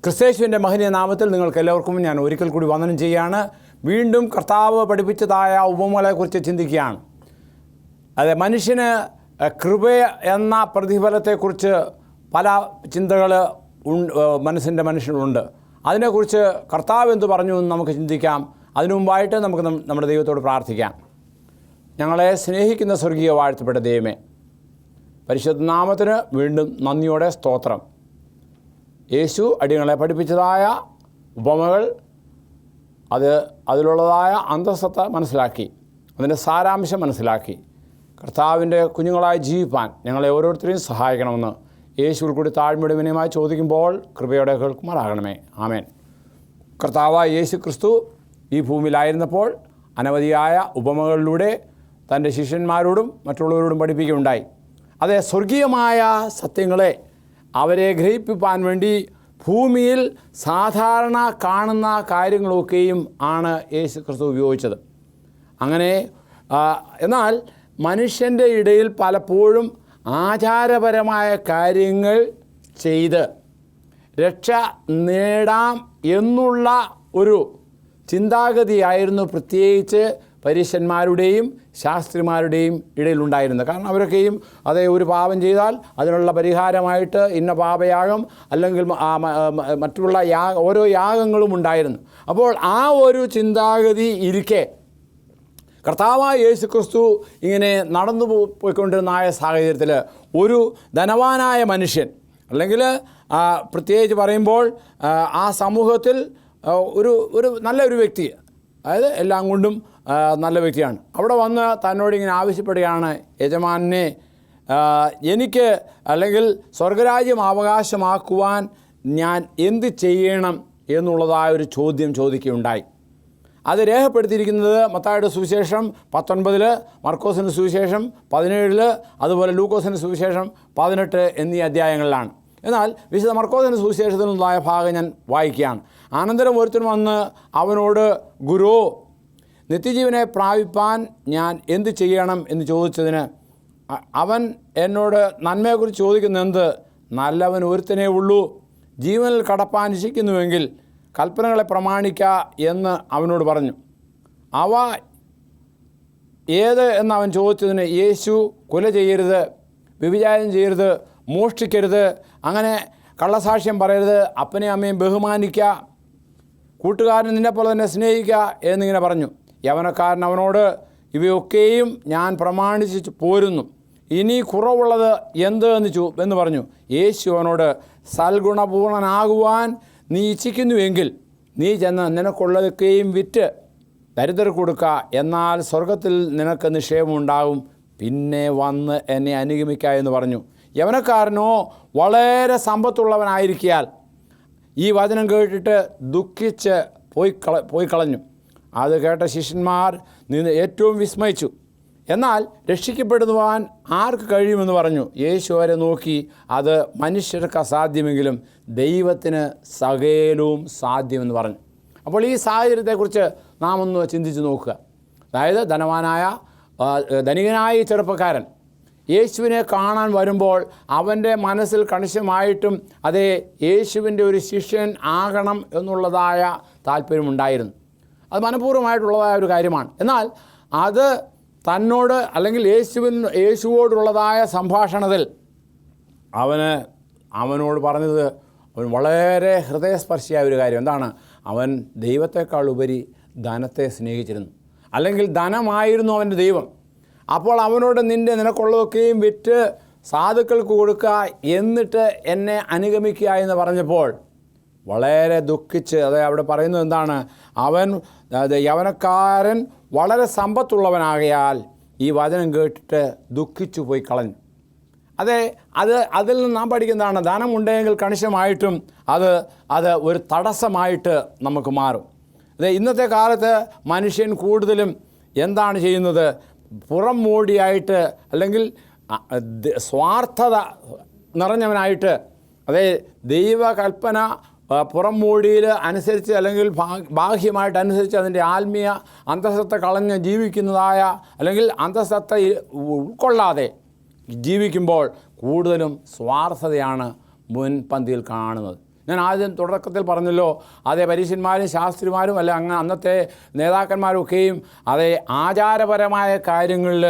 ക്രിസ്തയേശുവിൻ്റെ മഹനീയ നാമത്തിൽ നിങ്ങൾക്ക് എല്ലാവർക്കും ഞാൻ ഒരിക്കൽ കൂടി വന്ദനം ചെയ്യുകയാണ്. വീണ്ടും കർത്താവ് പഠിപ്പിച്ചതായ ഉപമകളെക്കുറിച്ച് ചിന്തിക്കുകയാണ്. അതെ, മനുഷ്യന് കൃപ എന്ന പ്രതിഫലത്തെക്കുറിച്ച് പല ചിന്തകൾ മനുഷ്യൻ്റെ മനുഷ്യനുണ്ട്. അതിനെക്കുറിച്ച് കർത്താവ് എന്ത് പറഞ്ഞു എന്ന് നമുക്ക് ചിന്തിക്കാം. അതിനു മുമ്പായിട്ട് നമുക്ക് നമ്മുടെ ദൈവത്തോട് പ്രാർത്ഥിക്കാം. ഞങ്ങളെ സ്നേഹിക്കുന്ന സ്വർഗീയ വാഴ്ത്തപ്പെട്ട ദൈവമേ, പരിശുദ്ധ നാമത്തിന് വീണ്ടും നന്ദിയോടെ സ്തോത്രം. യേശു അടിയങ്ങളെ പഠിപ്പിച്ചതായ ഉപമകൾ അതിലുള്ളതായ അന്തഃസത്ത മനസ്സിലാക്കി, അതിൻ്റെ സാരാംശം മനസ്സിലാക്കി കർത്താവിൻ്റെ കുഞ്ഞുങ്ങളായി ജീവിപ്പാൻ ഞങ്ങളെ ഓരോരുത്തരെയും സഹായിക്കണമെന്ന് യേശുവിൽ കൂടി താഴ്മയുടെ വിനയമായി ചോദിക്കുമ്പോൾ കൃപയോടെ കേൾക്കുമാറാകണമേ. ആമേൻ. കർത്താവായ യേശു ക്രിസ്തു ഈ ഭൂമിയിലായിരുന്നപ്പോൾ അനവധിയായ ഉപമകളിലൂടെ തൻ്റെ ശിഷ്യന്മാരോടും മറ്റുള്ളവരോടും പഠിപ്പിക്കുകയുണ്ടായി. അതേ, സ്വർഗീയമായ സത്യങ്ങളെ അവരെ ഗ്രഹിപ്പിക്കാൻ വേണ്ടി ഭൂമിയിൽ സാധാരണ കാണുന്ന കാര്യങ്ങളൊക്കെയും ആണ് യേശു ക്രിസ്തു ഉപയോഗിച്ചത്. അങ്ങനെ എന്നാൽ മനുഷ്യൻ്റെ ഇടയിൽ പലപ്പോഴും ആചാരപരമായ കാര്യങ്ങൾ ചെയ്ത് രക്ഷ നേടാം എന്നുള്ള ഒരു ചിന്താഗതിയായിരുന്നു പ്രത്യേകിച്ച് പരീശന്മാരുടെയും ശാസ്ത്രിമാരുടെയും ഇടയിലുണ്ടായിരുന്നത്. കാരണം അവരൊക്കെയും അതേ, ഒരു പാപം ചെയ്താൽ അതിനുള്ള പരിഹാരമായിട്ട് ഇന്ന പാപയാഗം അല്ലെങ്കിൽ മറ്റുള്ള ഓരോ യാഗങ്ങളും ഉണ്ടായിരുന്നു. അപ്പോൾ ആ ഒരു ചിന്താഗതി ഇരിക്കെ കർത്താവായ യേശു ക്രിസ്തു ഇങ്ങനെ നടന്നു പോയിക്കൊണ്ടിരുന്ന സാഹചര്യത്തിൽ ഒരു ധനവാനായ മനുഷ്യൻ, അല്ലെങ്കിൽ പ്രത്യേകിച്ച് പറയുമ്പോൾ ആ സമൂഹത്തിൽ ഒരു നല്ലൊരു വ്യക്തി, അതായത് എല്ലാം കൊണ്ടും നല്ല വ്യക്തിയാണ്, അവിടെ വന്ന് തന്നോട് ഇങ്ങനെ ആവശ്യപ്പെടുകയാണ്, യജമാനെ, എനിക്ക് അല്ലെങ്കിൽ സ്വർഗരാജ്യം അവകാശമാക്കുവാൻ ഞാൻ എന്ത് ചെയ്യണം എന്നുള്ളതായ ഒരു ചോദ്യം ചോദിക്കുകയുണ്ടായി. അത് രേഖപ്പെടുത്തിയിരിക്കുന്നത് മത്തായിയുടെ സുവിശേഷം 19, മർക്കോസിൻ്റെ സുവിശേഷം 17, അതുപോലെ ലൂക്കോസിൻ്റെ സുവിശേഷം 18 എന്നീ അധ്യായങ്ങളിലാണ്. എന്നാൽ വിശുദ്ധ മർക്കോസിൻ്റെ സുവിശേഷത്തിൽ നിന്നുള്ളതായ ഭാഗം ഞാൻ വായിക്കുകയാണ്. അനന്തരം ഒരുത്തൻ വന്ന് അവനോട്, ഗുരു, നിത്യജീവനെ പ്രാപിപ്പാൻ ഞാൻ എന്ത് ചെയ്യണം എന്ന് ചോദിച്ചതിന് അവൻ എന്നോട് നന്മയെക്കുറിച്ച് ചോദിക്കുന്ന എന്ത്? നല്ലവൻ ഒരുത്തനേ ഉള്ളൂ, ജീവനിൽ കടപ്പാൻ ഇച്ഛിക്കുന്നുവെങ്കിൽ കൽപ്പനകളെ പ്രമാണിക്ക എന്ന് അവനോട് പറഞ്ഞു. അവ ഏത് എന്നവൻ ചോദിച്ചതിന് യേശു, കൊല ചെയ്യരുത്, വ്യഭിചാരം ചെയ്യരുത്, മോഷ്ടിക്കരുത്, അങ്ങനെ കള്ളസാക്ഷ്യം പറയരുത്, അപ്പനെയും അമ്മയും ബഹുമാനിക്കുക, കൂട്ടുകാരൻ നിന്നെപ്പോലെ തന്നെ സ്നേഹിക്കുക എന്നിങ്ങനെ പറഞ്ഞു. യവനക്കാരൻ അവനോട്, ഇവയൊക്കെയും ഞാൻ പ്രമാണിച്ച് പോരുന്നു, ഇനി കുറവുള്ളത് എന്ത് എന്ന് പറഞ്ഞു. യേശു അവനോട്, സൽഗുണപൂർണനാകുവാൻ നീ ഇച്ഛിക്കുന്നുവെങ്കിൽ നീ ചെന്ന് നിനക്കുള്ളതൊക്കെയും വിറ്റ് ദരിദ്രർക്ക് കൊടുക്കുക, എന്നാൽ സ്വർഗത്തിൽ നിനക്ക് നിക്ഷേപമുണ്ടാകും, പിന്നെ വന്ന് എന്നെ അനുഗമിക്കുക എന്ന് പറഞ്ഞു. യവനക്കാരനോ വളരെ സമ്പത്തുള്ളവനായിരിക്കയാൽ ഈ വചനം കേട്ടിട്ട് ദുഃഖിച്ച് പോയി കളഞ്ഞു. അത് കേട്ട ശിഷ്യന്മാർ നിന്ന് ഏറ്റവും വിസ്മയിച്ചു. എന്നാൽ രക്ഷിക്കപ്പെടുവാൻ ആർക്ക് കഴിയുമെന്ന് പറഞ്ഞു. യേശു അവരെ നോക്കി, അത് മനുഷ്യർക്ക് അസാധ്യമെങ്കിലും ദൈവത്തിന് സകലവും സാധ്യമെന്ന് പറഞ്ഞു. അപ്പോൾ ഈ സാഹചര്യത്തെക്കുറിച്ച് നാം ഒന്ന് ചിന്തിച്ച് നോക്കുക. അതായത് ധനികനായ ഈ ചെറുപ്പക്കാരൻ യേശുവിനെ കാണാൻ വരുമ്പോൾ അവൻ്റെ മനസ്സിൽ കണിശമായിട്ടും അതേ, യേശുവിൻ്റെ ഒരു ശിഷ്യൻ ആകണം എന്നുള്ളതായ താല്പര്യമുണ്ടായിരുന്നു. അത് മനഃപൂർവ്വമായിട്ടുള്ളതായ ഒരു കാര്യമാണ്. എന്നാൽ അത് തന്നോട് അല്ലെങ്കിൽ യേശുവോടുള്ളതായ സംഭാഷണത്തിൽ അവനോട് പറഞ്ഞത് അവൻ വളരെ ഹൃദയസ്പർശിയായ ഒരു കാര്യം. എന്താണ്? അവൻ ദൈവത്തെക്കാൾ ഉപരി ധനത്തെ സ്നേഹിച്ചിരുന്നു, അല്ലെങ്കിൽ ധനമായിരുന്നു അവൻ്റെ ദൈവം. അപ്പോൾ അവനോട് നിനക്കുള്ളതൊക്കെയും വിറ്റ് സാധുക്കൾക്ക് കൊടുക്കുക, എന്നിട്ട് എന്നെ അനുഗമിക്കുക എന്ന് പറഞ്ഞപ്പോൾ വളരെ ദുഃഖിച്ച്, അവിടെ പറയുന്നത് എന്താണ്? യവനക്കാരൻ വളരെ സമ്പത്തുള്ളവനാകയാൽ ഈ വചനം കേട്ടിട്ട് ദുഃഖിച്ചു പോയി കളഞ്ഞു. അതിൽ നിന്ന് നാം പഠിക്കുന്നതാണ്, ധനമുണ്ടെങ്കിൽ കണിശമായിട്ടും അത് ഒരു തടസ്സമായിട്ട് നമുക്ക് മാറും. ഇന്നത്തെ കാലത്ത് മനുഷ്യൻ കൂടുതലും എന്താണ് ചെയ്യുന്നത്? പുറം മൂടിയായിട്ട്, അല്ലെങ്കിൽ സ്വാർത്ഥത നിറഞ്ഞവനായിട്ട്, ദൈവകൽപ്പന പുറം മൂടിയിൽ അനുസരിച്ച് അല്ലെങ്കിൽ ബാഹ്യമായിട്ട് അനുസരിച്ച് അതിൻ്റെ ആത്മീയ അന്തഃസത്ത കളഞ്ഞ് ജീവിക്കുന്നതായ, അല്ലെങ്കിൽ അന്തഃസത്ത ഉൾക്കൊള്ളാതെ ജീവിക്കുമ്പോൾ കൂടുതലും സ്വാർത്ഥതയാണ് മുൻപന്തിയിൽ കാണുന്നത്. ഞാൻ ആദ്യം തുടക്കത്തിൽ പറഞ്ഞല്ലോ, അതേ പരീശന്മാരും ശാസ്ത്രിമാരും അല്ല അന്നത്തെ നേതാക്കന്മാരും ഒക്കെയും അതേ ആചാരപരമായ കാര്യങ്ങളിൽ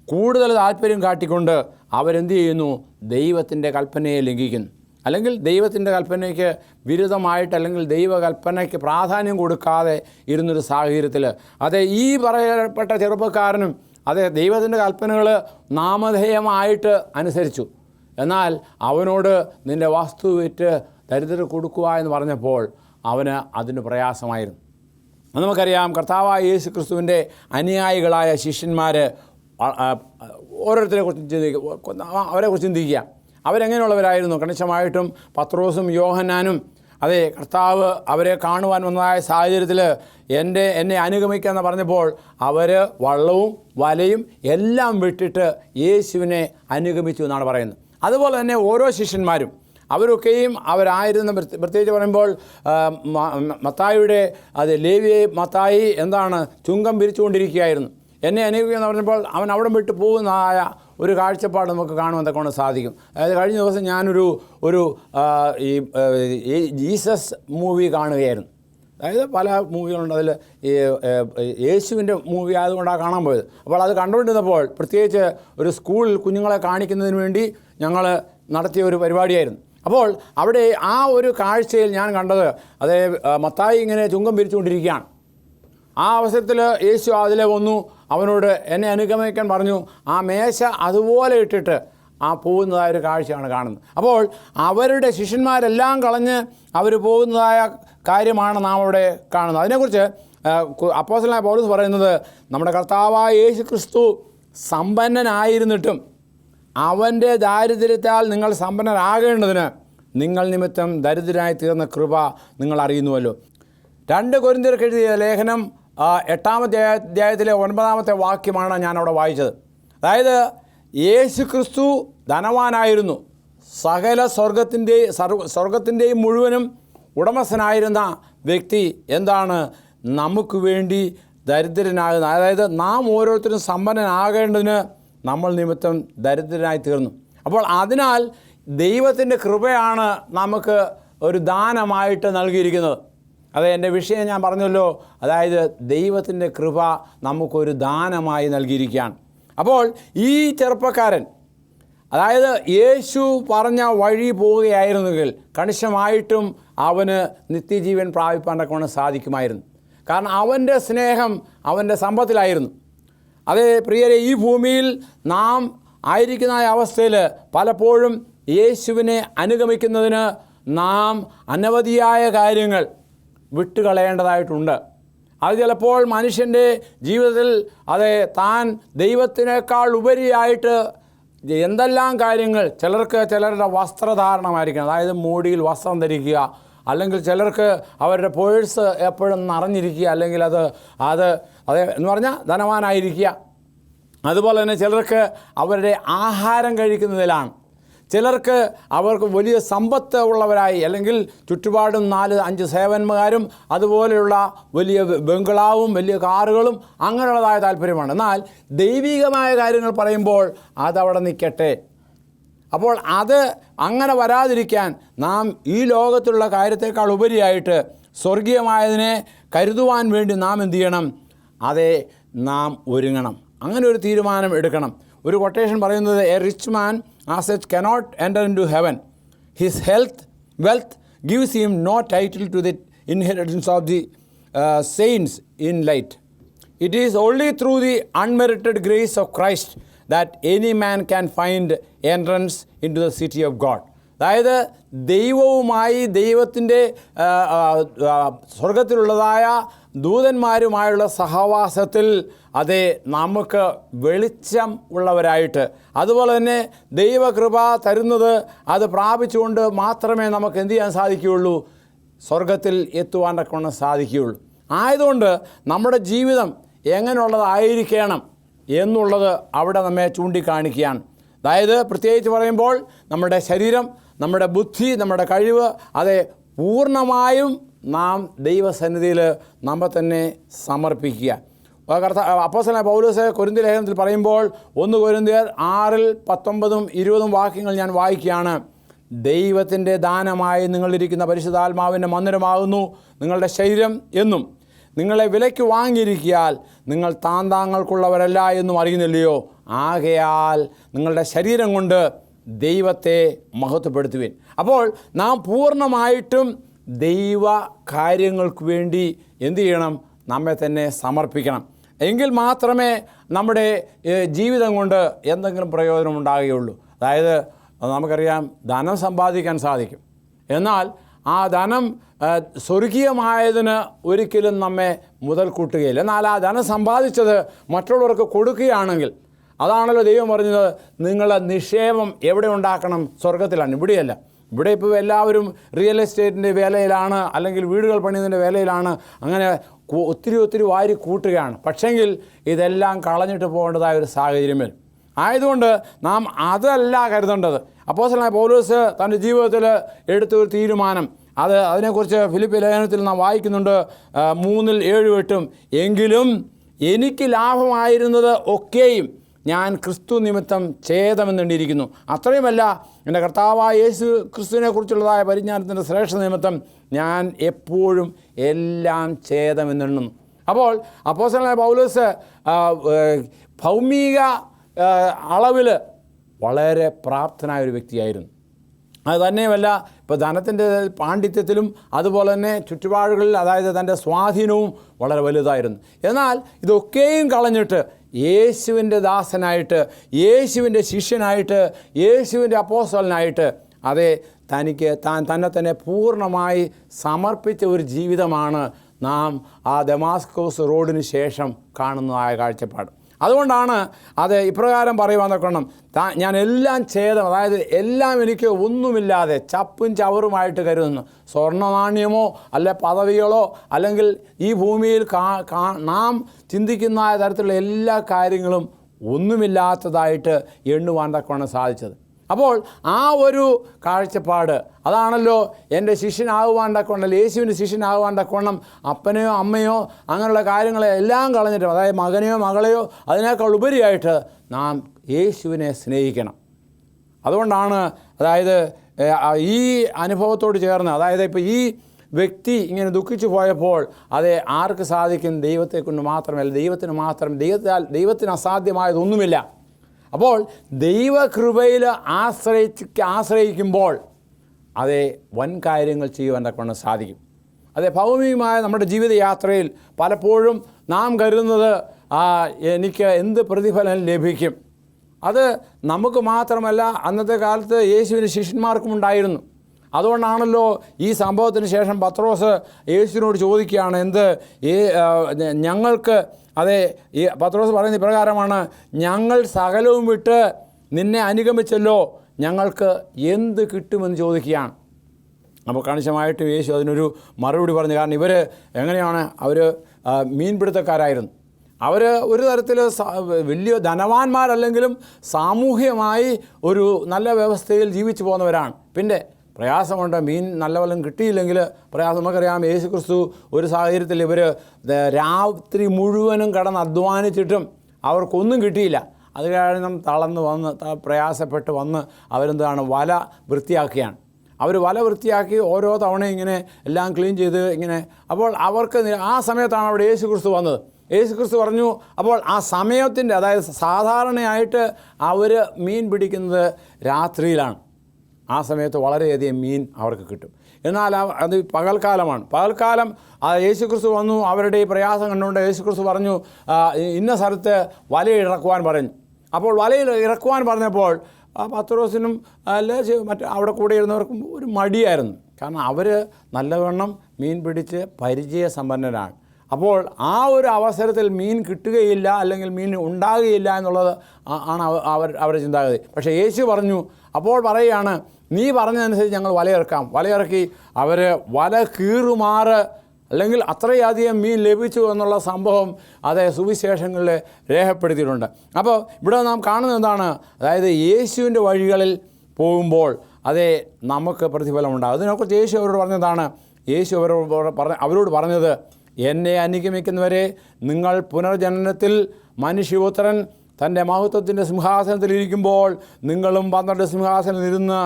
കൂടുതൽ താല്പര്യം കാട്ടിക്കൊണ്ട് അവരെന്ത് ചെയ്യുന്നു? ദൈവത്തിൻ്റെ കൽപ്പനയെ ലംഘിക്കുന്നു. അല്ലെങ്കിൽ ദൈവത്തിൻ്റെ കൽപ്പനയ്ക്ക് വിരുദ്ധമായിട്ട് അല്ലെങ്കിൽ ദൈവകൽപ്പനയ്ക്ക് പ്രാധാന്യം കൊടുക്കാതെ ഇരുന്നൊരു സാഹചര്യത്തിൽ അതേ ഈ പറയപ്പെട്ട ചെറുപ്പക്കാരനും അതേ ദൈവത്തിൻ്റെ കൽപ്പനകൾ നാമധേയമായിട്ട് അനുസരിച്ചു. എന്നാൽ അവനോട് നിൻ്റെ വസ്തു വിറ്റ് ദരിദ്രർ കൊടുക്കുക എന്ന് പറഞ്ഞപ്പോൾ അവന് അതിന് പ്രയാസമായിരുന്നു. അത് നമുക്കറിയാം. കർത്താവായ യേശു ക്രിസ്തുവിൻ്റെ അനുയായികളായ ശിഷ്യന്മാർ അവരെക്കുറിച്ച് ചിന്തിക്കുക. അവരെങ്ങനെയുള്ളവരായിരുന്നു? കണിശമായിട്ടും പത്രോസും യോഹന്നാനും അതെ കർത്താവ് അവരെ കാണുവാൻ വന്നതായ സാഹചര്യത്തിൽ എന്നെ അനുഗമിക്കാമെന്ന് പറഞ്ഞപ്പോൾ അവർ വള്ളവും വലയും എല്ലാം വിട്ടിട്ട് യേശുവിനെ അനുഗമിച്ചു എന്നാണ് പറയുന്നത്. അതുപോലെ തന്നെ ഓരോ ശിഷ്യന്മാരും അവരൊക്കെയും അവരായിരുന്ന പ്രത്യേകിച്ച് പറയുമ്പോൾ മത്തായിയുടെ ലേവി മത്തായി എന്താണ് ചുങ്കം പിരിച്ചുകൊണ്ടിരിക്കുകയായിരുന്നു. എന്നെ അനുഗമിക്കുമെന്ന് പറഞ്ഞപ്പോൾ അവൻ അവിടെ വിട്ട് പോകുന്നതായ ഒരു കാഴ്ചപ്പാട് നമുക്ക് കാണുവാൻ തക്കൊണ്ട് സാധിക്കും. അതായത് കഴിഞ്ഞ ദിവസം ഞാനൊരു ജീസസ് മൂവി കാണുകയായിരുന്നു. അതായത് പല മൂവികളുണ്ട്, അതിൽ യേശുവിൻ്റെ മൂവി ആയതുകൊണ്ടാണ് കാണാൻ പോയത്. അപ്പോൾ അത് കണ്ടുകൊണ്ടിരുന്നപ്പോൾ പ്രത്യേകിച്ച് ഒരു സ്കൂളിൽ കുഞ്ഞുങ്ങളെ കാണിക്കുന്നതിന് വേണ്ടി ഞങ്ങൾ നടത്തിയ ഒരു പരിപാടിയായിരുന്നു. അപ്പോൾ അവിടെ ആ ഒരു കാഴ്ചയിൽ ഞാൻ കണ്ടത് അതേ മത്തായി ഇങ്ങനെ ചുങ്കം പിരിച്ചുകൊണ്ടിരിക്കുകയാണ്. ആ അവസരത്തിൽ യേശു അതിലെ വന്നു അവനോട് എന്നെ അനുഗമിക്കാൻ പറഞ്ഞു. ആ മേശ അതുപോലെ ഇട്ടിട്ട് പോകുന്നതായ ഒരു കാഴ്ചയാണ് കാണുന്നത്. അപ്പോൾ അവരുടെ ശിഷ്യന്മാരെല്ലാം കളഞ്ഞ് അവർ പോകുന്നതായ കാര്യമാണ് നാം അവിടെ കാണുന്നത്. അതിനെക്കുറിച്ച് അപ്പോസ്തലനായ പൗലോസ് പറയുന്നത്, നമ്മുടെ കർത്താവായ യേശു ക്രിസ്തു സമ്പന്നനായിരുന്നിട്ടും അവൻ്റെ ദാരിദ്ര്യത്താൽ നിങ്ങൾ സമ്പന്നരാകേണ്ടതിന് നിങ്ങൾ നിമിത്തം ദരിദ്രനായി തീർന്ന കൃപ നിങ്ങൾ അറിയുന്നുവല്ലോ. 2 കൊരിന്ത്യർക്ക് എഴുതിയ ലേഖനം 8-ാമത്തെ അധ്യായത്തിലെ 9-ാമത്തെ വാക്യമാണ് ഞാൻ അവിടെ വായിച്ചത്. അതായത് യേശു ക്രിസ്തു ധനവാനായിരുന്നു, സകല സ്വർഗത്തിൻ്റെയും മുഴുവനും ഉടമസ്ഥനായിരുന്ന വ്യക്തി എന്താണ് നമുക്ക് വേണ്ടി ദരിദ്രനാകുന്ന, അതായത് നാം ഓരോരുത്തരും സമ്പന്നനാകേണ്ടതിന് നമ്മൾ നിമിത്തം ദരിദ്രനായി തീർന്നു. അപ്പോൾ അതിനാൽ ദൈവത്തിൻ്റെ കൃപയാണ് നമുക്ക് ഒരു ദാനമായിട്ട് നൽകിയിരിക്കുന്നത്. അത് എൻ്റെ വിഷയം ഞാൻ പറഞ്ഞല്ലോ. അതായത് ദൈവത്തിൻ്റെ കൃപ നമുക്കൊരു ദാനമായി നൽകിയിരിക്കുകയാണ്. അപ്പോൾ ഈ ചെറുപ്പക്കാരൻ അതായത് യേശു പറഞ്ഞ വഴി പോവുകയായിരുന്നെങ്കിൽ കണിശമായിട്ടും അവന് നിത്യജീവൻ പ്രാപിപ്പാൻ സാധിക്കുമായിരുന്നു. കാരണം അവൻ്റെ സ്നേഹം അവൻ്റെ സമ്പത്തിലായിരുന്നു. അതേ പ്രിയരെ, ഈ ഭൂമിയിൽ നാം ആയിരിക്കുന്ന അവസ്ഥയിൽ പലപ്പോഴും യേശുവിനെ അനുഗമിക്കുന്നതിന് നാം അനവധിയായ കാര്യങ്ങൾ വിട്ടുകളയേണ്ടതായിട്ടുണ്ട്. അത് ചിലപ്പോൾ മനുഷ്യൻ്റെ ജീവിതത്തിൽ അതെ താൻ ദൈവത്തിനേക്കാൾ ഉപരിയായിട്ട് എന്തെല്ലാം കാര്യങ്ങൾ, ചിലരുടെ വസ്ത്രധാരണമായിരിക്കണം, അതായത് മോടിയിൽ വസ്ത്രം ധരിക്കുക, അല്ലെങ്കിൽ ചിലർക്ക് അവരുടെ പേഴ്സ് എപ്പോഴും നിറഞ്ഞിരിക്കുക, അല്ലെങ്കിൽ അത് എന്ന് പറഞ്ഞാൽ ധനവാനായിരിക്കുക. അതുപോലെ തന്നെ ചിലർക്ക് അവരുടെ ആഹാരം കഴിക്കുന്നതിലാണ്, ചിലർക്ക് അവർക്ക് വലിയ സമ്പത്ത് ഉള്ളവരായി, അല്ലെങ്കിൽ ചുറ്റുപാടും 4-5 സേവന്മാരും അതുപോലെയുള്ള വലിയ ബംഗ്ലാവും വലിയ കാറുകളും അങ്ങനെയുള്ളതായ താല്പര്യമാണ്. എന്നാൽ ദൈവികമായ കാര്യങ്ങൾ പറയുമ്പോൾ അതവിടെ നിൽക്കട്ടെ. അപ്പോൾ അത് അങ്ങനെ വരാതിരിക്കാൻ നാം ഈ ലോകത്തുള്ള കാര്യത്തേക്കാൾ ഉപരിയായിട്ട് സ്വർഗീയമായതിനെ കരുതുവാൻ വേണ്ടി നാം എന്ത് ചെയ്യണം? അതെ, നാം ഒരുങ്ങണം. അങ്ങനെ ഒരു തീരുമാനം എടുക്കണം. ഒരു കൊട്ടേഷൻ പറയുന്നത്, A rich man as such cannot enter into heaven. His wealth gives him no title to the inheritance of the saints in light. It is only through the unmerited grace of Christ that any man can find entrance into the city of God. അതായത് ദൈവത്തിൻ്റെ സ്വർഗത്തിലുള്ളതായ ദൂതന്മാരുമായുള്ള സഹവാസത്തിൽ അതെ നമുക്ക് വെളിച്ചം ഉള്ളവരായിട്ട്, അതുപോലെ തന്നെ ദൈവകൃപ തരുന്നത് അത് പ്രാപിച്ചുകൊണ്ട് മാത്രമേ നമുക്ക് എന്ത് ചെയ്യാൻ സാധിക്കുകയുള്ളൂ? സ്വർഗത്തിൽ എത്തുവാനൊക്കെ സാധിക്കുകയുള്ളൂ. ആയതുകൊണ്ട് നമ്മുടെ ജീവിതം എങ്ങനെയുള്ളതായിരിക്കണം എന്നുള്ളത് അവിടെ നമ്മെ ചൂണ്ടിക്കാണിക്കുകയാണ്. അതായത് പ്രത്യേകിച്ച് പറയുമ്പോൾ നമ്മുടെ ശരീരം, നമ്മുടെ ബുദ്ധി, നമ്മുടെ കഴിവ് അതെ പൂർണ്ണമായും നാം ദൈവസന്നിധിയിൽ നമ്മെ തന്നെ സമർപ്പിക്കുക. അപ്പോസ്തലനായ പൗലോസ് കൊരിന്ത്യ ലേഖനത്തിൽ പറയുമ്പോൾ 1 കൊരിന്ത്യർ 6-19-20 വാക്യങ്ങൾ ഞാൻ വായിക്കുകയാണ്. ദൈവത്തിൻ്റെ ദാനമായി നിങ്ങളിരിക്കുന്ന പരിശുദ്ധാത്മാവിൻ്റെ മന്ദിരമാകുന്നു നിങ്ങളുടെ ശരീരം എന്നും നിങ്ങളെ വിലയ്ക്ക് വാങ്ങിയിരിക്കിയാൽ നിങ്ങൾ താന്താങ്ങൾക്കുള്ളവരല്ല എന്നും അറിയുന്നില്ലയോ? ആകയാൽ നിങ്ങളുടെ ശരീരം കൊണ്ട് ദൈവത്തെ മഹത്വപ്പെടുത്തുവിൻ. അപ്പോൾ നാം പൂർണ്ണമായിട്ടും ദൈവ കാര്യങ്ങൾക്ക് വേണ്ടി എന്തു ചെയ്യണം? നമ്മെ തന്നെ സമർപ്പിക്കണം. എങ്കിൽ മാത്രമേ നമ്മുടെ ജീവിതം കൊണ്ട് എന്തെങ്കിലും പ്രയോജനം ഉണ്ടാകുകയുള്ളൂ. അതായത് നമുക്കറിയാം, ധനം സമ്പാദിക്കാൻ സാധിക്കും, എന്നാൽ ആ ധനം സ്വർഗീയമായതിന് ഒരിക്കലും നമ്മെ മുതൽ കൂട്ടുകയില്ല. എന്നാൽ ആ ധനം സമ്പാദിച്ചത് മറ്റുള്ളവർക്ക് കൊടുക്കുകയാണെങ്കിൽ, അതാണല്ലോ ദൈവം പറഞ്ഞത്, നിങ്ങളെ നിക്ഷേപം എവിടെ ഉണ്ടാക്കണം? സ്വർഗത്തിലാണ്, ഇവിടെയല്ല. ഇവിടെ ഇപ്പോൾ എല്ലാവരും റിയൽ എസ്റ്റേറ്റിൻ്റെ വേലയിലാണ്, അല്ലെങ്കിൽ വീടുകൾ പണിയുന്നതിൻ്റെ വേലയിലാണ്. അങ്ങനെ ഒത്തിരി വാരി കൂട്ടുകയാണ്. പക്ഷെങ്കിൽ ഇതെല്ലാം കളഞ്ഞിട്ട് പോകേണ്ടതായ ഒരു സാഹചര്യം വരും. ആയതുകൊണ്ട് നാം അതല്ല കരുതേണ്ടത്. അപ്പോസ്തലനായ പൗലോസ് തൻ്റെ ജീവിതത്തിൽ എടുത്തൊരു തീരുമാനം, അതിനെക്കുറിച്ച് ഫിലിപ്പി ലേഖനത്തിൽ നാം വായിക്കുന്നുണ്ട് 3:7-8. എങ്കിലും എനിക്ക് ലാഭമായിരുന്നത് ഒക്കെയും ഞാൻ ക്രിസ്തു നിമിത്തം ഛേദമെന്നിരിക്കുന്നു. അത്രയുമല്ല, എൻ്റെ കർത്താവായ യേശു ക്രിസ്തുവിനെക്കുറിച്ചുള്ളതായ പരിജ്ഞാനത്തിൻ്റെ ശ്രേഷ്ഠ നിമിത്തം ഞാൻ എപ്പോഴും എല്ലാം ഛേദമെന്നെണ്ണുന്നു. അപ്പോൾ അപ്പോസ്തലനായ പൗലോസ് ഭൗമിക അളവിൽ വളരെ പ്രാപ്തനായ ഒരു വ്യക്തിയായിരുന്നു. അത് തന്നെയുമല്ല, ഇപ്പോൾ ധനത്തിൻ്റെ പാണ്ഡിത്യത്തിലും അതുപോലെ തന്നെ ചുറ്റുപാടുകളിൽ, അതായത് തൻ്റെ സ്വാധീനവും വളരെ വലുതായിരുന്നു. എന്നാൽ ഇതൊക്കെയും കളഞ്ഞിട്ട് യേശുവിൻ്റെ ദാസനായിട്ട്, യേശുവിൻ്റെ ശിഷ്യനായിട്ട്, യേശുവിൻ്റെ അപ്പോസ്തലനായിട്ട്, തന്നെ തന്നെ പൂർണ്ണമായി സമർപ്പിച്ച ഒരു ജീവിതമാണ് നാം ആ ദമാസ്കോസ് റോഡിന് ശേഷം കാണുന്നതായ കാഴ്ചപ്പാട്. അതുകൊണ്ടാണ് അത് ഇപ്രകാരം പറയുവാൻ തക്കണം, ഞാൻ എല്ലാം ഛേദം, അതായത് എല്ലാം എനിക്ക് ഒന്നുമില്ലാതെ ചപ്പും ചവറുമായിട്ട് കരുതുന്നു. സ്വർണ്ണ നാണ്യമോ അല്ല പദവികളോ അല്ലെങ്കിൽ ഈ ഭൂമിയിൽ നാം ചിന്തിക്കുന്ന തരത്തിലുള്ള എല്ലാ കാര്യങ്ങളും ഒന്നുമില്ലാത്തതായിട്ട് എണ്ണുവാൻ തക്കവണ്ണം സാധിച്ചത്. അപ്പോൾ ആ ഒരു കാഴ്ചപ്പാട്, അതാണല്ലോ എൻ്റെ ശിഷ്യനാകുവാൻ തക്കവണ്ണം, യേശുവിൻ്റെ ശിഷ്യനാകുവാൻ തക്കവണ്ണം അപ്പനെയോ അമ്മയോ അങ്ങനെയുള്ള കാര്യങ്ങളെ എല്ലാം കളഞ്ഞിട്ട്, അതായത് മകനെയോ മകളെയോ അതിനേക്കാൾ ഉപരിയായിട്ട് നാം യേശുവിനെ സ്നേഹിക്കണം. അതുകൊണ്ടാണ്, അതായത് ഈ അനുഭവത്തോട് ചേർന്ന്, അതായത് ഇപ്പോൾ ഈ വ്യക്തി ഇങ്ങനെ ദുഃഖിച്ചു പോയപ്പോൾ അത് ആർക്ക് സാധിക്കും? ദൈവത്തെ കൊണ്ട് മാത്രമല്ല, ദൈവത്തിന് അസാധ്യമായതൊന്നുമില്ല. അപ്പോൾ ദൈവകൃപയിൽ ആശ്രയിക്കുമ്പോൾ അതേ വൻ കാര്യങ്ങൾ ചെയ്യുവാൻ തക്കവണ്ണം സാധിക്കും. അതേ ഭൗമികമായ നമ്മുടെ ജീവിതയാത്രയിൽ പലപ്പോഴും നാം കരുതുന്നത് എനിക്ക് എന്ത് പ്രതിഫലം ലഭിക്കും. അത് നമുക്ക് മാത്രമല്ല, അന്നത്തെ കാലത്ത് യേശുവിൻ്റെ ശിഷ്യന്മാർക്കും ഉണ്ടായിരുന്നു. അതുകൊണ്ടാണല്ലോ ഈ സംഭവത്തിന് ശേഷം പത്രോസ് യേശുവിനോട് ചോദിക്കുകയാണ്, ഞങ്ങൾക്ക്, അതെ, ഈ പത്രോസ് പറയുന്ന ഇപ്രകാരമാണ്, ഞങ്ങൾ സകലവും വിട്ട് നിന്നെ അനുഗമിച്ചല്ലോ, ഞങ്ങൾക്ക് എന്ത് കിട്ടുമെന്ന് ചോദിക്കുകയാണ്. അപ്പോൾ കണിശമായിട്ടും യേശു അതിനൊരു മറുപടി പറഞ്ഞു. കാരണം ഇവർ എങ്ങനെയാണ്, അവർ മീൻപിടുത്തക്കാരായിരുന്നു. അവർ ഒരു തരത്തിൽ വലിയ ധനവാന്മാരല്ലെങ്കിലും സാമൂഹ്യമായി ഒരു നല്ല വ്യവസ്ഥയിൽ ജീവിച്ചു പോകുന്നവരാണ്. പിന്നെ പ്രയാസമുണ്ട്, മീൻ നല്ലവണ്ണം കിട്ടിയില്ലെങ്കിൽ പ്രയാസം. നമുക്കറിയാം, യേശു ക്രിസ്തു ഒരു സാഹചര്യത്തിൽ ഇവർ രാത്രി മുഴുവനും കിടന്ന് അധ്വാനിച്ചിട്ടും അവർക്കൊന്നും കിട്ടിയില്ല. അത് കാരണം തളർന്ന് വന്ന് പ്രയാസപ്പെട്ട് വന്ന് അവരെന്താണ്, വല വൃത്തിയാക്കുകയാണ്. അവർ വല വൃത്തിയാക്കി ഓരോ തവണയും ഇങ്ങനെ എല്ലാം ക്ലീൻ ചെയ്ത് ഇങ്ങനെ. അപ്പോൾ അവർക്ക് ആ സമയത്താണ് അവിടെ യേശു ക്രിസ്തു വന്നത്. യേശു ക്രിസ്തു പറഞ്ഞു, അപ്പോൾ ആ സമയത്തിൻ്റെ, അതായത് സാധാരണയായിട്ട് അവർ മീൻ പിടിക്കുന്നത് രാത്രിയിലാണ്. ആ സമയത്ത് വളരെയധികം മീൻ അവർക്ക് കിട്ടും. എന്നാൽ അത് പകൽക്കാലമാണ്. പകൽക്കാലം യേശു ക്രിസ്തു വന്നു. അവരുടെ ഈ പ്രയാസം കണ്ടുകൊണ്ട് യേശു ക്രിസ്തു പറഞ്ഞു, ഇന്ന സ്ഥലത്ത് വല ഇറക്കുവാൻ പറഞ്ഞു. അപ്പോൾ വലയിൽ ഇറക്കുവാൻ പറഞ്ഞപ്പോൾ പത്രോസിനും മറ്റ് അവിടെ കൂടെ ഇരുന്നവർക്കും ഒരു മടിയായിരുന്നു. കാരണം അവർ നല്ലവണ്ണം മീൻ പിടിച്ച് പരിചയസമ്പന്നരാണ്. അപ്പോൾ ആ ഒരു അവസരത്തിൽ മീൻ കിട്ടുകയില്ല, അല്ലെങ്കിൽ മീൻ ഉണ്ടാകുകയില്ല എന്നുള്ളത് ആണ് അവരുടെ ചിന്താഗതി. പക്ഷേ യേശു പറഞ്ഞു, അപ്പോൾ പറയുകയാണ്, നീ പറഞ്ഞതനുസരിച്ച് ഞങ്ങൾ വലയിറക്കി അവർ വല കീറുമാറ്, അല്ലെങ്കിൽ അത്രയധികം മീൻ ലഭിച്ചു എന്നുള്ള സംഭവം അതേ സുവിശേഷങ്ങളിൽ രേഖപ്പെടുത്തിയിട്ടുണ്ട്. അപ്പോൾ ഇവിടെ നാം കാണുന്നത് എന്താണ്? അതായത് യേശുവിൻ്റെ വഴികളിൽ പോകുമ്പോൾ അതേ നമുക്ക് പ്രതിഫലമുണ്ടാകും. അതിനെക്കുറിച്ച് യേശു അവരോട് പറഞ്ഞതാണ്. യേശു അവരോട് പറഞ്ഞത്, എന്നെ അനുഗമിക്കുന്നവരെ നിങ്ങൾ പുനർജനനത്തിൽ മനുഷ്യപുത്രൻ തൻ്റെ മഹത്വത്തിൻ്റെ സിംഹാസനത്തിലിരിക്കുമ്പോൾ നിങ്ങളും 12 സിംഹാസനത്തിൽ ഇരുന്ന്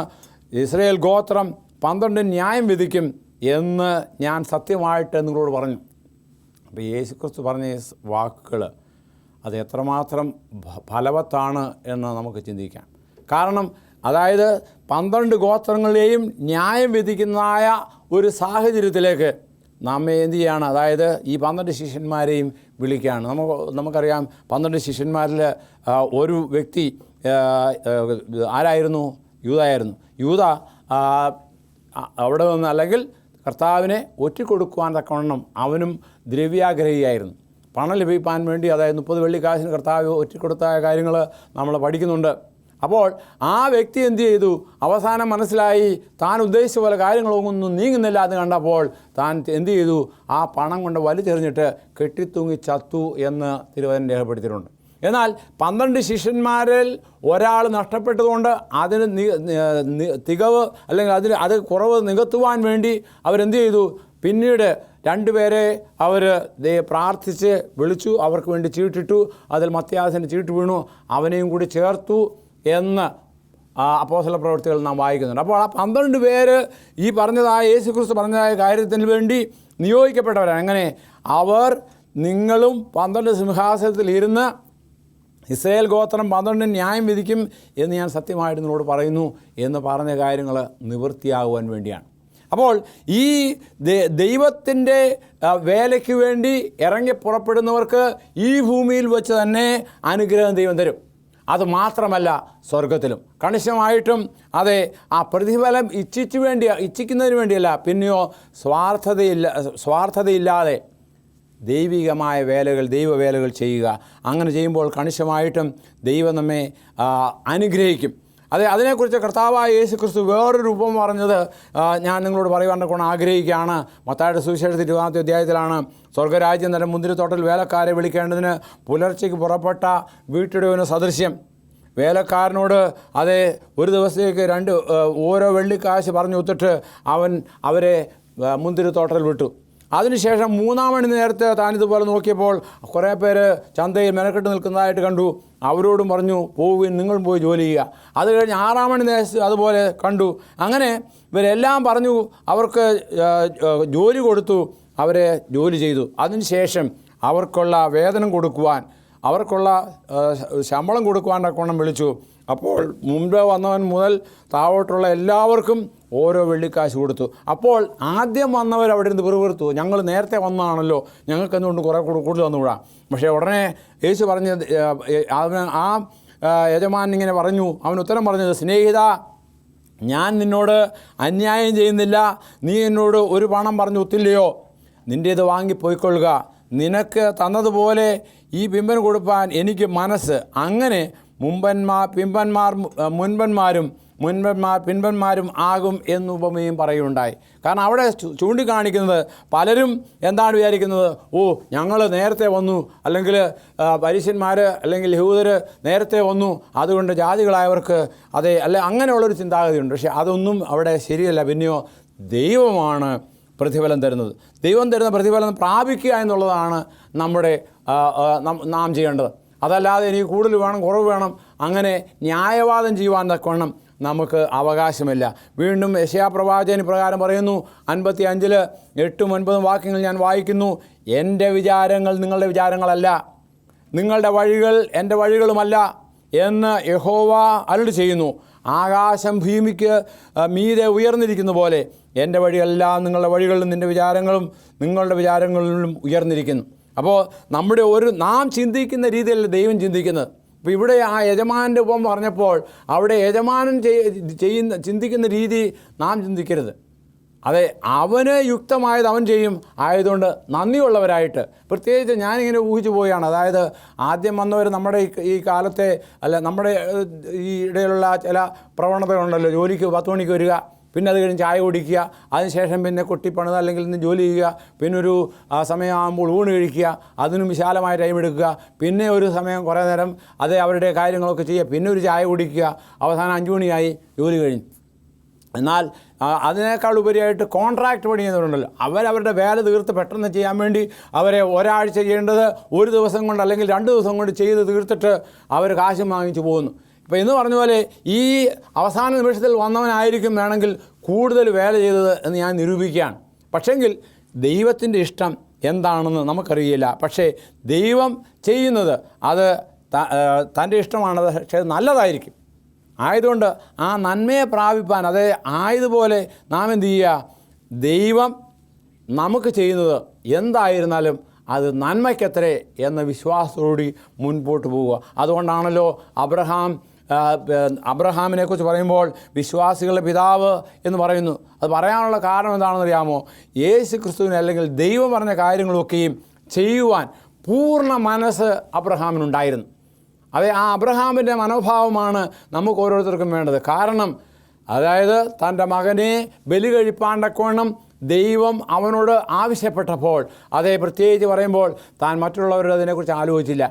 ഇസ്രായേൽ ഗോത്രം 12 ന്യായം വിധിക്കും എന്ന് ഞാൻ സത്യമായിട്ട് നിങ്ങളോട് പറഞ്ഞു. അപ്പോൾ യേശുക്രിസ്തു പറഞ്ഞ ഈ വാക്കുകൾ അത് എത്രമാത്രം ഫലവത്താണ് എന്ന് നമുക്ക് ചിന്തിക്കാം. കാരണം അതായത് 12 ഗോത്രങ്ങളെയും ന്യായം വിധിക്കുന്നതായ ഒരു സാഹചര്യത്തിലേക്ക് നമ്മെ എന്ത് ചെയ്യാണ്, അതായത് ഈ 12 ശിഷ്യന്മാരെയും വിളിക്കുകയാണ്. നമുക്കറിയാം 12 ശിഷ്യന്മാരിൽ ഒരു വ്യക്തി ആരായിരുന്നു? യൂദായിരുന്നു. യൂദ അവിടെ നിന്ന് അല്ലെങ്കിൽ കർത്താവിനെ ഒറ്റിക്കൊടുക്കുവാൻ തക്കവണ്ണം അവനും ദ്രവ്യാഗ്രഹിയായിരുന്നു. പണം ലഭിക്കാൻ വേണ്ടി, അതായത് 30 വെള്ളിക്കാശിന് കർത്താവ് ഒറ്റിക്കൊടുത്ത കാര്യങ്ങൾ നമ്മൾ പഠിക്കുന്നുണ്ട്. അപ്പോൾ ആ വ്യക്തി എന്ത് ചെയ്തു? അവസാനം മനസ്സിലായി താൻ ഉദ്ദേശിച്ച പോലെ കാര്യങ്ങളൊന്നും നീങ്ങുന്നില്ല എന്ന് കണ്ടപ്പോൾ താൻ എന്ത് ചെയ്തു? ആ പണം കൊണ്ട് വലിച്ചെറിഞ്ഞിട്ട് കെട്ടിത്തൂങ്ങി ചത്തു എന്ന് തിരുവചനം രേഖപ്പെടുത്തിയിട്ടുണ്ട്. എന്നാൽ 12 ശിഷ്യന്മാരിൽ ഒരാൾ നഷ്ടപ്പെട്ടതുകൊണ്ട് അതിന് തികവ് അല്ലെങ്കിൽ അത് കുറവ് നികത്തുവാൻ വേണ്ടി അവരെന്ത് ചെയ്തു? പിന്നീട് 2 പേരെ അവർ പ്രാർത്ഥിച്ച് വിളിച്ചു, അവർക്ക് വേണ്ടി ചീട്ടിട്ടു. അതിൽ മത്യാസിന് ചീട്ട് വീണു, അവനെയും കൂടി ചേർത്തു എന്ന് അപ്പോസ്തല പ്രവൃത്തികൾ നാം വായിക്കുന്നുണ്ട്. അപ്പോൾ ആ 12 പേര് ഈ പറഞ്ഞതായ യേശുക്രിസ്തു പറഞ്ഞതായ കാര്യത്തിന് വേണ്ടി നിയോഗിക്കപ്പെട്ടവരാണ്. അങ്ങനെ അവർ നിങ്ങളും 12 സിംഹാസനത്തിൽ ഇരുന്ന് ഇസ്രായേൽ ഗോത്രം 12 ന്യായം വിധിക്കും എന്ന് ഞാൻ സത്യമായിട്ട് നിങ്ങളോട് പറയുന്നു എന്ന് പറഞ്ഞ കാര്യങ്ങൾ നിവൃത്തിയാകുവാൻ വേണ്ടിയാണ്. അപ്പോൾ ഈ ദൈവത്തിൻ്റെ വേലയ്ക്ക് വേണ്ടി ഇറങ്ങി പുറപ്പെടുന്നവർക്ക് ഈ ഭൂമിയിൽ വെച്ച് തന്നെ അനുഗ്രഹം ദൈവം തരും. അതുമാത്രമല്ല, സ്വർഗത്തിലും കണിശമായിട്ടും അതെ, ആ പ്രതിഫലം ഇച്ഛിക്കുന്നതിന് വേണ്ടിയല്ല, പിന്നെയോ സ്വാർത്ഥതയില്ലാതെ ദൈവികമായ ദൈവവേലകൾ ചെയ്യുക. അങ്ങനെ ചെയ്യുമ്പോൾ കണിശമായിട്ടും ദൈവം നമ്മെ അനുഗ്രഹിക്കും. അതിനെക്കുറിച്ച് കർത്താവായ യേശുക്രിസ്തു വേറൊരു രൂപം പറഞ്ഞത് ഞാൻ നിങ്ങളോട് പറയുവാൻ ആഗ്രഹിക്കുകയാണ്. മത്തായിയുടെ സുവിശേഷത്തിൽ 20-ാമത്തെ അധ്യായത്തിലാണ് സ്വർഗ്ഗരാജ്യം തൻ്റെ മുന്തിരിത്തോട്ടത്തിൽ വേലക്കാരെ വിളിക്കേണ്ടതിന് പുലർച്ചയ്ക്ക് പുറപ്പെട്ട വീട്ടുടയവന് സദൃശ്യം. വേലക്കാരനോട് ഒരു ദിവസത്തേക്ക് ഓരോ വെള്ളിക്കാശ് പറഞ്ഞു ഒത്തിട്ട് അവരെ മുന്തിരിത്തോട്ടത്തിൽ വിട്ടു. അതിനുശേഷം 3-ാം മണി നേരത്തെ താനിതുപോലെ നോക്കിയപ്പോൾ കുറേ പേര് ചന്തയിൽ മെനക്കെട്ട് നിൽക്കുന്നതായിട്ട് കണ്ടു. അവരോടും പറഞ്ഞു, പോവുകയും നിങ്ങളും പോയി ജോലി ചെയ്യുക. അത് കഴിഞ്ഞ് 6-ാം മണി നേരത്ത് അതുപോലെ കണ്ടു. അങ്ങനെ ഇവരെല്ലാം പറഞ്ഞു, അവർക്ക് ജോലി കൊടുത്തു, അവരെ ജോലി ചെയ്തു. അതിനുശേഷം അവർക്കുള്ള വേതനം കൊടുക്കുവാൻ, അവർക്കുള്ള ശമ്പളം കൊടുക്കുവാൻ തക്കവണ്ണം വിളിച്ചു. അപ്പോൾ മുമ്പ് വന്നവൻ മുതൽ താഴോട്ടുള്ള എല്ലാവർക്കും ഓരോ വെള്ളിക്കാശ് കൊടുത്തു. അപ്പോൾ ആദ്യം വന്നവർ അവിടെ നിന്ന് പിറുപിറുത്തു, ഞങ്ങൾ നേരത്തെ വന്നതാണല്ലോ, ഞങ്ങൾക്ക് എന്തുകൊണ്ട് കുറേ കൂടുതൽ വന്നുകൂടാ. പക്ഷേ ഉടനെ യേശു പറഞ്ഞ ആ യജമാനൻ ഇങ്ങനെ പറഞ്ഞു, അവൻ ഉത്തരം പറഞ്ഞത്, സ്നേഹിത, ഞാൻ നിന്നോട് അന്യായം ചെയ്യുന്നില്ല. നീ എന്നോട് ഒരു പണം പറഞ്ഞു ഒത്തില്ലയോ? നിൻ്റേത് വാങ്ങിപ്പോയിക്കൊള്ളുക. നിനക്ക് തന്നതുപോലെ ഈ പിമ്പന് കൊടുപ്പാൻ എനിക്ക് മനസ്സ്. അങ്ങനെ പിൻപന്മാരും ആകും എന്നുപമയും പറയുണ്ടായി. കാരണം അവിടെ ചൂണ്ടിക്കാണിക്കുന്നത് പലരും എന്താണ് വിചാരിക്കുന്നത്, ഞങ്ങൾ നേരത്തെ വന്നു, അല്ലെങ്കിൽ പരീശന്മാർ അല്ലെങ്കിൽ യഹൂദർ നേരത്തെ വന്നു, അതുകൊണ്ട് ജാതികളായവർക്ക് അങ്ങനെയുള്ളൊരു ചിന്താഗതിയുണ്ട്. പക്ഷേ അതൊന്നും അവിടെ ശരിയല്ല. പിന്നെയോ ദൈവമാണ് പ്രതിഫലം തരുന്നത്. ദൈവം തരുന്ന പ്രതിഫലം പ്രാപിക്കുക എന്നുള്ളതാണ് നാം ചെയ്യേണ്ടത്. അതല്ലാതെ എനിക്ക് കൂടുതൽ വേണം, കുറവ് വേണം, അങ്ങനെ ന്യായവാദം ചെയ്യുവാൻ തക്കവണ്ണം നമുക്ക് അവകാശമില്ല. വീണ്ടും യെശയ്യാപ്രവാചകൻ പ്രകാരം പറയുന്നു, 55 8 9 വാക്യങ്ങൾ ഞാൻ വായിക്കുന്നു, എൻ്റെ വിചാരങ്ങൾ നിങ്ങളുടെ വിചാരങ്ങളല്ല, നിങ്ങളുടെ വഴികൾ എൻ്റെ വഴികളുമല്ല എന്ന് യഹോവ അരുളി ചെയ്യുന്നു. ആകാശം ഭൂമിക്ക് മീതെ ഉയർന്നിരിക്കുന്ന പോലെ എൻ്റെ വഴികളെല്ലാം നിങ്ങളുടെ വഴികളിലും നിങ്ങളുടെ വിചാരങ്ങളിലും ഉയർന്നിരിക്കുന്നു. അപ്പോൾ നാം ചിന്തിക്കുന്ന രീതിയല്ല ദൈവം ചിന്തിക്കുന്നത്. അപ്പോൾ ഇവിടെ ആ യജമാനൻ്റെ ഉപമ പറഞ്ഞപ്പോൾ അവിടെ യജമാനൻ ചിന്തിക്കുന്ന രീതി നാം ചിന്തിക്കരുത്. അവന് യുക്തമായത് അവൻ ചെയ്യും. ആയതുകൊണ്ട് നന്ദിയുള്ളവരായിട്ട്, പ്രത്യേകിച്ച് ഞാനിങ്ങനെ ഊഹിച്ചു പോവുകയാണ്, അതായത് ആദ്യം വന്നവർ നമ്മുടെ ഈ കാലത്തെ നമ്മുടെ ഈ ഇടയിലുള്ള ചില പ്രവണതകളുണ്ടല്ലോ. ജോലിക്ക് 10 മണിക്ക് വരിക, പിന്നെ അത് കഴിഞ്ഞ് ചായ കുടിക്കുക, അതിനുശേഷം പിന്നെ കൊട്ടിപ്പണിത് അല്ലെങ്കിൽ ഇന്ന് ജോലി ചെയ്യുക, പിന്നെ ഒരു സമയമാകുമ്പോൾ ഊണ് കഴിക്കുക, അതിനും വിശാലമായ ടൈം എടുക്കുക, പിന്നെ ഒരു സമയം കുറേ നേരം അവരുടെ കാര്യങ്ങളൊക്കെ ചെയ്യുക, പിന്നെ ഒരു ചായ കുടിക്കുക, അവസാനം 5 മണിയായി, ജോലി കഴിഞ്ഞു. എന്നാൽ അതിനേക്കാൾ ഉപരിയായിട്ട് കോൺട്രാക്റ്റ് പണി ചെയ്യുന്നവരുണ്ടല്ലോ, അവരവരുടെ വേല തീർത്ത് പെട്ടെന്ന് ചെയ്യാൻ വേണ്ടി അവരെ ഒരാഴ്ച ചെയ്യേണ്ടത് 1 ദിവസം കൊണ്ട് അല്ലെങ്കിൽ 2 ദിവസം കൊണ്ട് ചെയ്ത് തീർത്തിട്ട് അവർ കാശും വാങ്ങിച്ചു പോകുന്നു. അപ്പോൾ എന്ന് പറഞ്ഞ പോലെ ഈ അവസാന നിമിഷത്തിൽ വന്നവനായിരിക്കും വേണമെങ്കിൽ കൂടുതൽ വേല ചെയ്തത് എന്ന് ഞാൻ നിരൂപിക്കുകയാണ്. പക്ഷെങ്കിൽ ദൈവത്തിൻ്റെ ഇഷ്ടം എന്താണെന്ന് നമുക്കറിയില്ല. പക്ഷേ ദൈവം ചെയ്യുന്നത് അത് തൻ്റെ ഇഷ്ടമാണത്. പക്ഷേ അത് നല്ലതായിരിക്കും. ആയതുകൊണ്ട് ആ നന്മയെ പ്രാപിപ്പാൻ, അതേ ആയതുപോലെ നാം എന്ത് ചെയ്യുക, ദൈവം നമുക്ക് ചെയ്യുന്നത് എന്തായിരുന്നാലും അത് നന്മയ്ക്കത്രേ എന്ന വിശ്വാസത്തോടുകൂടി മുൻപോട്ട് പോവുക. അതുകൊണ്ടാണല്ലോ അബ്രഹാമിനെക്കുറിച്ച് പറയുമ്പോൾ വിശ്വാസികളുടെ പിതാവ് എന്ന് പറയുന്നു. അത് പറയാനുള്ള കാരണം എന്താണെന്ന് അറിയാമോ? യേശു ക്രിസ്തുവിനെ അല്ലെങ്കിൽ ദൈവം പറഞ്ഞ കാര്യങ്ങളൊക്കെയും ചെയ്യുവാൻ പൂർണ്ണ മനസ്സ് അബ്രഹാമിനുണ്ടായിരുന്നു. അതെ, ആ അബ്രഹാമിൻ്റെ മനോഭാവമാണ് നമുക്ക് ഓരോരുത്തർക്കും വേണ്ടത്. കാരണം അതായത് തൻ്റെ മകനെ ബലി കഴിപ്പാണ്ടക്കോണം ദൈവം അവനോട് ആവശ്യപ്പെട്ടപ്പോൾ, അതേ പ്രത്യേകിച്ച് പറയുമ്പോൾ താൻ മറ്റുള്ളവരുടെ അതിനെക്കുറിച്ച് ആലോചിച്ചില്ല.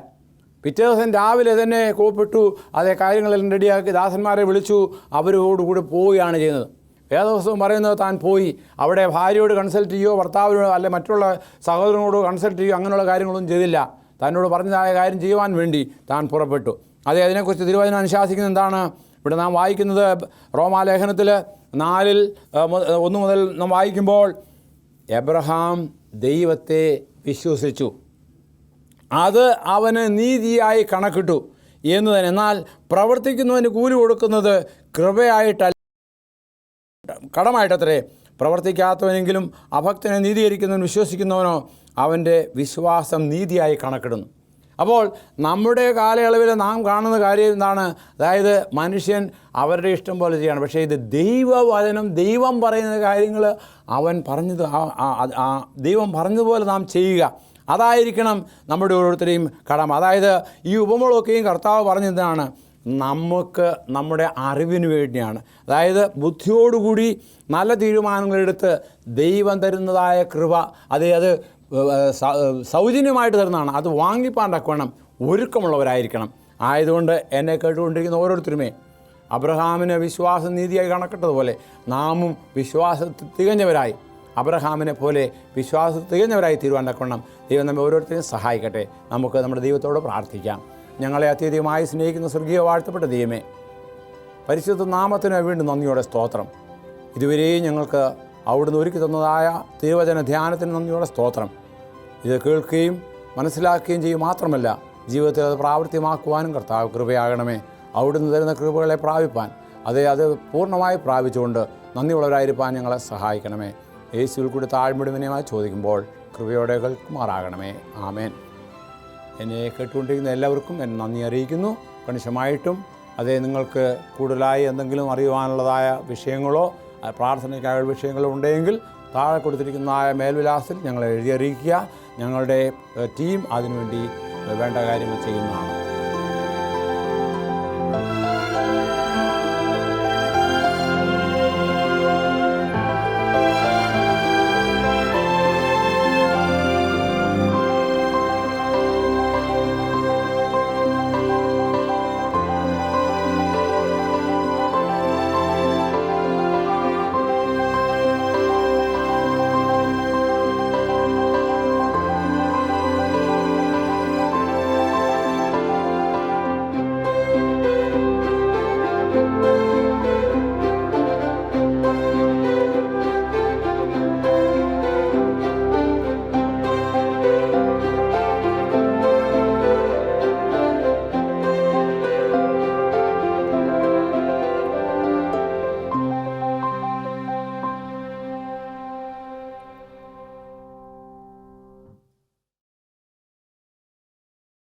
പിറ്റേ ദിവസം രാവിലെ തന്നെ കൂപ്പിട്ടു, അതേ കാര്യങ്ങളെല്ലാം റെഡിയാക്കി ദാസന്മാരെ വിളിച്ചു, അവരോടുകൂടി പോവുകയാണ് ചെയ്യുന്നത്. വേദപുസ്തകം പറയുന്നത് താൻ പോയി അവിടെ ഭാര്യയോട് കൺസൾട്ട് ചെയ്യുകയോ ഭർത്താവിനോട് അല്ലെ മറ്റുള്ള സഹോദരനോട് കൺസൾട്ട് ചെയ്യുകയോ അങ്ങനെയുള്ള കാര്യങ്ങളൊന്നും ചെയ്തില്ല. തന്നോട് പറഞ്ഞതായ കാര്യം ചെയ്യുവാൻ വേണ്ടി താൻ പുറപ്പെട്ടു. അതേ, അതിനെക്കുറിച്ച് തിരുവചനം അനുശാസിക്കുന്നത് എന്താണ്? ഇവിടെ നാം വായിക്കുന്നത് റോമാലേഖനത്തിൽ 4:1 മുതൽ നാം വായിക്കുമ്പോൾ, എബ്രഹാം ദൈവത്തെ വിശ്വസിച്ചു, അത് അവന് നീതിയായി കണക്കിട്ടു എന്ന് തന്നെ. എന്നാൽ പ്രവർത്തിക്കുന്നവന് കൂലി കൊടുക്കുന്നത് കൃപയായിട്ടല്ല, കടമായിട്ടത്രേ. പ്രവർത്തിക്കാത്തവനെങ്കിലും അഭക്തനെ നീതീകരിക്കുന്നവൻ വിശ്വസിക്കുന്നവനോ അവൻ്റെ വിശ്വാസം നീതിയായി കണക്കിടുന്നു. അപ്പോൾ നമ്മുടെ കാലയളവിൽ നാം കാണുന്ന കാര്യം എന്താണ്? അതായത് മനുഷ്യൻ അവരുടെ ഇഷ്ടം പോലെ ചെയ്യണം. പക്ഷേ ഇത് ദൈവവചനം, ദൈവം പറയുന്ന കാര്യങ്ങൾ അവൻ പറഞ്ഞത് ദൈവം പറഞ്ഞതുപോലെ നാം ചെയ്യുക. അതായിരിക്കണം നമ്മുടെ ഓരോരുത്തരെയും കടമ. അതായത് ഈ ഉപമകളൊക്കെയും കർത്താവ് പറഞ്ഞതാണ് നമുക്ക് നമ്മുടെ അറിവിന് വേണ്ടിയാണ്. അതായത് ബുദ്ധിയോടുകൂടി നല്ല തീരുമാനങ്ങളെടുത്ത് ദൈവം തരുന്നതായ കൃപ, അത് സൗജന്യമായിട്ട് തരുന്നതാണ്. അത് വാങ്ങിപ്പാണ്ടക്കണം ഒരുക്കമുള്ളവരായിരിക്കണം. ആയതുകൊണ്ട് എന്നെ കേട്ടുകൊണ്ടിരിക്കുന്ന ഓരോരുത്തരുമേ, അബ്രഹാമിന് വിശ്വാസം നീതിയായി കണക്കിട്ടതുപോലെ നാമും വിശ്വാസത്തിൽ തികഞ്ഞവരായി, അബ്രഹാമിനെ പോലെ വിശ്വാസത്തിൽ തികഞ്ഞവരായി തീരുവാൻ തക്കണം ദൈവം നമ്മെ ഓരോരുത്തരെയും സഹായിക്കട്ടെ. നമുക്ക് നമ്മുടെ ദൈവത്തോട് പ്രാർത്ഥിക്കാം. ഞങ്ങളെ അത്യധികമായി സ്നേഹിക്കുന്ന സ്വർഗീയ വാഴ്ത്തപ്പെട്ട ദൈവമേ, പരിശുദ്ധ നാമത്തിന് വീണ്ടും നന്ദിയോടെ സ്തോത്രം. ഇതുവരെയും ഞങ്ങൾക്ക് അവിടുന്ന് ഒരുക്കി തന്നതായ തിരുവചന ധ്യാനത്തിന് നന്ദിയോടെ സ്തോത്രം. ഇത് കേൾക്കുകയും മനസ്സിലാക്കുകയും ചെയ്യും മാത്രമല്ല, ജീവിതത്തിൽ അത് പ്രാവർത്തികമാക്കുവാനും കർത്താവ് കൃപയാകണമേ. അവിടുന്ന് തരുന്ന കൃപകളെ പ്രാപിപ്പാൻ, അത് പൂർണ്ണമായി പ്രാപിച്ചുകൊണ്ട് നന്ദിയുള്ളവരായിരിക്കാൻ ഞങ്ങളെ സഹായിക്കണമേ. യേശുവിൽ കൂടി താഴ്മയുടമനെയുമായി ചോദിക്കുമ്പോൾ കൃപയോടെ കേൾക്കുമാറാകണമേ. ആമേൻ. എന്നെ കേട്ടുകൊണ്ടിരിക്കുന്ന എല്ലാവർക്കും എന്നെ നന്ദി അറിയിക്കുന്നു. കണിശമായിട്ടും നിങ്ങൾക്ക് കൂടുതലായി എന്തെങ്കിലും അറിയുവാനുള്ളതായ വിഷയങ്ങളോ പ്രാർത്ഥനയ്ക്കായുള്ള വിഷയങ്ങളോ ഉണ്ടെങ്കിൽ താഴെ കൊടുത്തിരിക്കുന്നതായ മേൽവിലാസത്തിൽ ഞങ്ങളെ എഴുതി അറിയിക്കുക. ഞങ്ങളുടെ ടീം അതിനുവേണ്ടി വേണ്ട കാര്യങ്ങൾ ചെയ്യുന്നതാണ്.